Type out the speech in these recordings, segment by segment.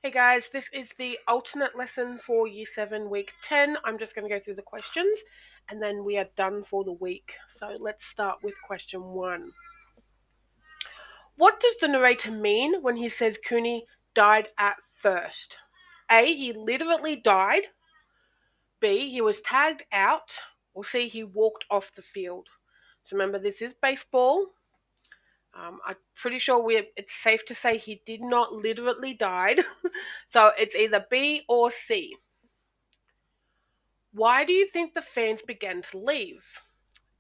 Hey guys, this is the alternate lesson for Year 7, Week 10. I'm just going to go through the questions and then we are done for the week. So let's start with question 1. What does the narrator mean when he says Cooney died at first? A. He literally died. B. He was tagged out. Or C. He walked off the field. So remember, this is baseball. I'm pretty sure it's safe to say he did not literally died. So it's either B or C. Why do you think the fans began to leave?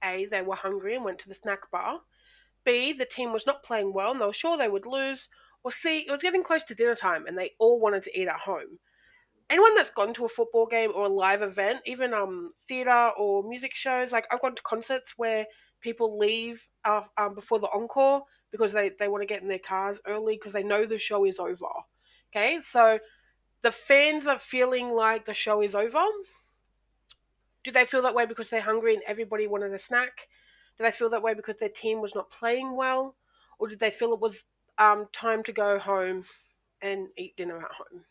A. They were hungry and went to the snack bar. B. The team was not playing well and they were sure they would lose. Or C. It was getting close to dinner time and they all wanted to eat at home. Anyone that's gone to a football game or a live event, even theatre or music shows, like I've gone to concerts where people leave before the encore because they want to get in their cars early because they know the show is over. Okay, so the fans are feeling like the show is over. Do they feel that way because they're hungry and everybody wanted a snack? Do they feel that way because their team was not playing well? Or did they feel it was time to go home and eat dinner at home?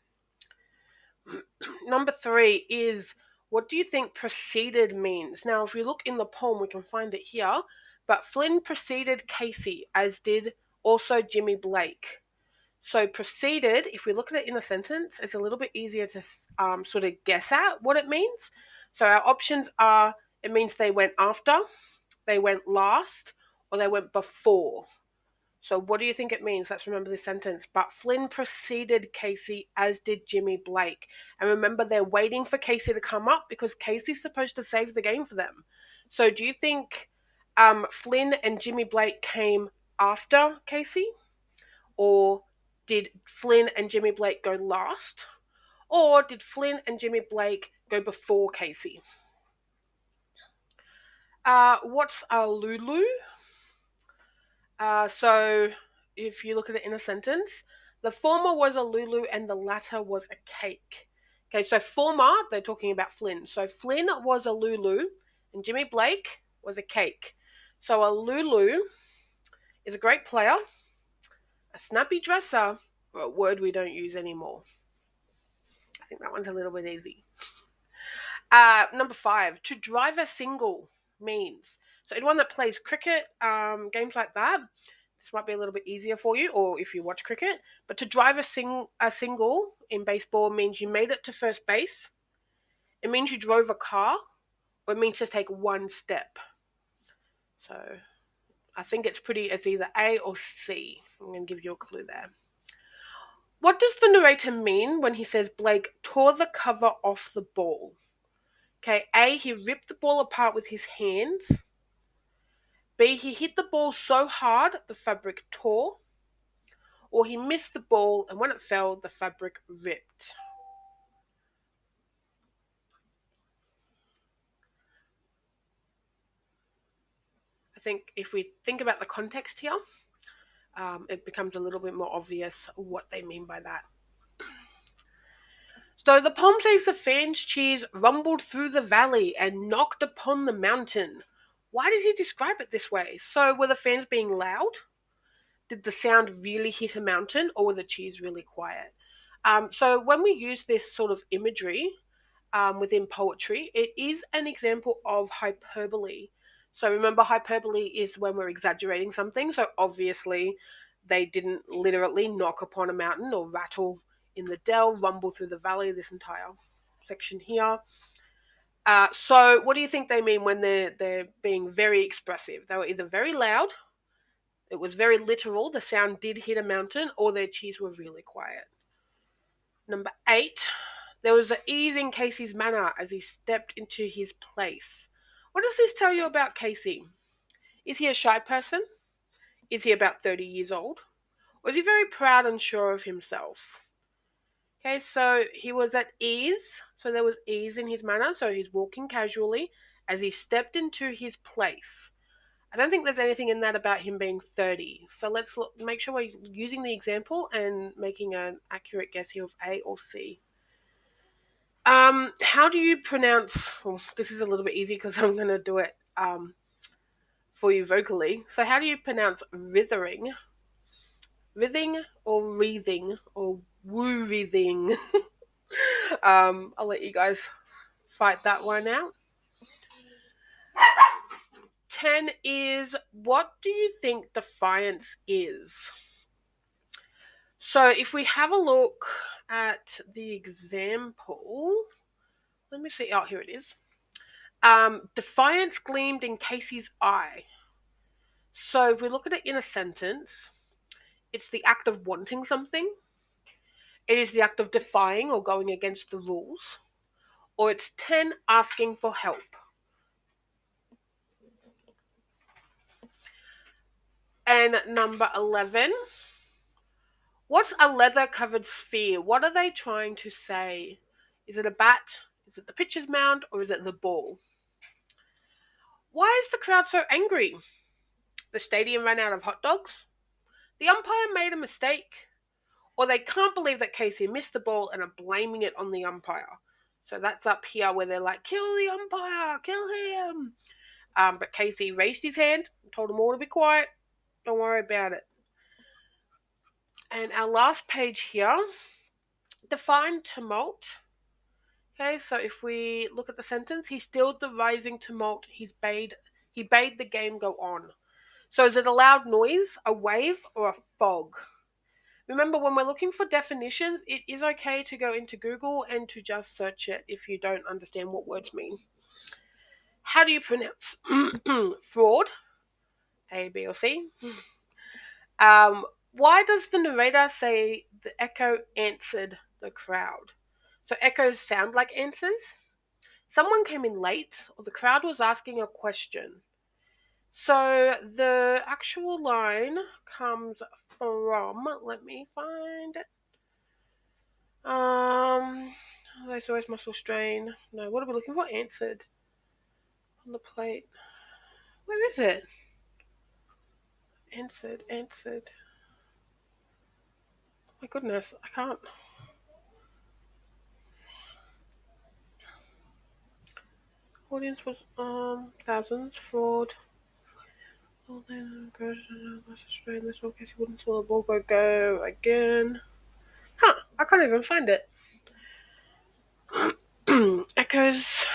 Number 3 is, what do you think preceded means? Now, if we look in the poem, we can find it here. But Flynn preceded Casey, as did also Jimmy Blake. So preceded, if we look at it in a sentence, it's a little bit easier to sort of guess at what it means. So our options are, it means they went after, they went last, or they went before. So what do you think it means? Let's remember this sentence. But Flynn preceded Casey, as did Jimmy Blake. And remember, they're waiting for Casey to come up because Casey's supposed to save the game for them. So do you think Flynn and Jimmy Blake came after Casey? Or did Flynn and Jimmy Blake go last? Or did Flynn and Jimmy Blake go before Casey? What's a Lulu? So if you look at it in a sentence, the former was a Lulu and the latter was a cake. Okay, so former, they're talking about Flynn. So Flynn was a Lulu and Jimmy Blake was a cake. So a Lulu is a great player, a snappy dresser, or a word we don't use anymore. I think that one's a little bit easy. Number 5, to drive a single means. So anyone that plays cricket, games like that, this might be a little bit easier for you, or if you watch cricket. But to drive a single in baseball means you made it to first base. It means you drove a car, or it means to take one step. So I think it's either A or C. I'm going to give you a clue there. What does the narrator mean when he says Blake tore the cover off the ball? Okay, A, he ripped the ball apart with his hands. B, he hit the ball so hard the fabric tore. Or he missed the ball and when it fell, the fabric ripped. I think if we think about the context here, it becomes a little bit more obvious what they mean by that. So the poem says the fans' cheers rumbled through the valley and knocked upon the mountain. Why did he describe it this way? So were the fans being loud? Did the sound really hit a mountain or were the cheers really quiet? So when we use this sort of imagery within poetry, it is an example of hyperbole. So remember, hyperbole is when we're exaggerating something. So obviously, they didn't literally knock upon a mountain or rattle in the dell, rumble through the valley, this entire section here. So what do you think they mean when they're being very expressive? They were either very loud, it was very literal, the sound did hit a mountain, or their cheers were really quiet. Number 8, there was an ease in Casey's manner as he stepped into his place. What does this tell you about Casey? Is he a shy person? Is he about 30 years old? Or is he very proud and sure of himself? Okay, so he was at ease, so there was ease in his manner, so he's walking casually as he stepped into his place. I don't think there's anything in that about him being 30. So let's make sure we're using the example and making an accurate guess here of A or C. How do you pronounce? Well, this is a little bit easy because I'm going to do it for you vocally. So, how do you pronounce writhing? Writhing or wreathing or Woo-thing. I'll let you guys fight that one out. 10 is, what do you think defiance is? So if we have a look at the example, let me see. Oh, here it is. Defiance gleamed in Casey's eye. So if we look at it in a sentence, it's the act of wanting something. It is the act of defying or going against the rules. Or it's 10 asking for help. And number 11, what's a leather covered sphere? What are they trying to say? Is it a bat? Is it the pitcher's mound? Or is it the ball? Why is the crowd so angry? The stadium ran out of hot dogs? The umpire made a mistake? Or they can't believe that Casey missed the ball and are blaming it on the umpire. So that's up here where they're like, kill the umpire, kill him. But Casey raised his hand, told them all to be quiet, don't worry about it. And our last page here, define tumult. Okay, so if we look at the sentence, he stilled the rising tumult, he bade the game go on. So is it a loud noise, a wave, or a fog? Remember, when we're looking for definitions, it is okay to go into Google and to just search it if you don't understand what words mean. How do you pronounce fraud? A, B, or C? Why does the narrator say the echo answered the crowd? So echoes sound like answers. Someone came in late, or the crowd was asking a question. So the actual line comes from, let me find it. There's always muscle strain. No, what are we looking for? Answered on the plate. Where is it? Answered. My goodness, I can't. Audience was thousands. Fraud. Well then, muscle strain. This one case he wouldn't saw the ball go again. Huh? I can't even find it. Echoes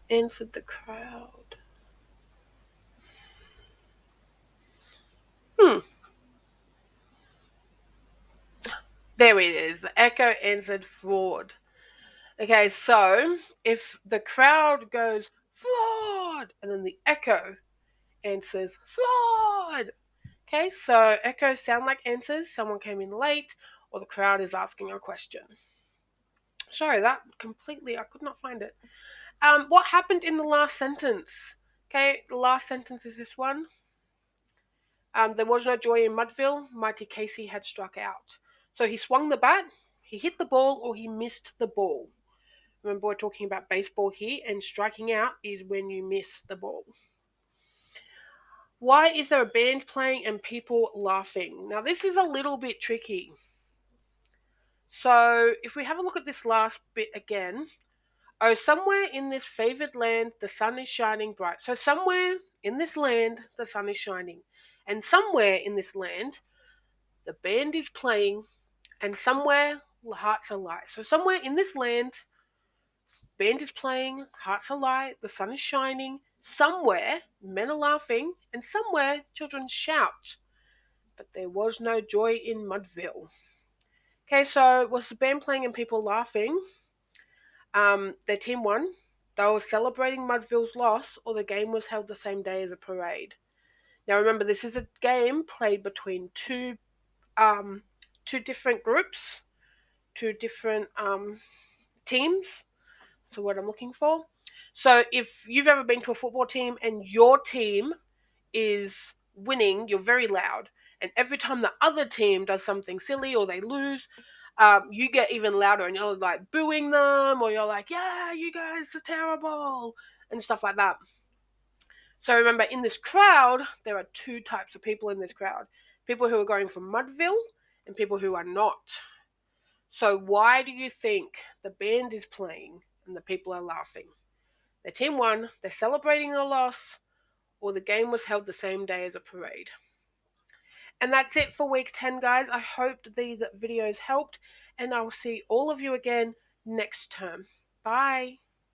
answered the crowd. There it is. The echo answered fraud. Okay, so if the crowd goes fraud, and then the echo answers fraud. Okay, so echoes sound like answers. Someone came in late, or the crowd is asking a question. Sorry, that completely, I could not find it. What happened in the last sentence? Okay, the last sentence is this one. There was no joy in Mudville. Mighty Casey had struck out. So he swung the bat, he hit the ball, or he missed the ball. Remember, we're talking about baseball here, and striking out is when you miss the ball. Why is there a band playing and people laughing? Now, this is a little bit tricky. So, if we have a look at this last bit again, oh, somewhere in this favored land, the sun is shining bright. So, somewhere in this land, the sun is shining. And somewhere in this land, the band is playing, and somewhere, the hearts are light. So, somewhere in this land, band is playing, hearts are light, the sun is shining. Somewhere, men are laughing, and somewhere, children shout. But there was no joy in Mudville. Okay, so was the band playing and people laughing? Their team won. They were celebrating Mudville's loss, or the game was held the same day as a parade. Now remember, this is a game played between two different groups, two different teams. So what I'm looking for. So if you've ever been to a football team and your team is winning, you're very loud. And every time the other team does something silly or they lose, you get even louder and you're like booing them, or you're like, yeah, you guys are terrible, and stuff like that. So remember, in this crowd, there are two types of people in this crowd: people who are going from Mudville and people who are not. So why do you think the band is playing and the people are laughing? Their team won, they're celebrating a loss, or the game was held the same day as a parade. And that's it for week 10, guys. I hope these videos helped, and I will see all of you again next term. Bye.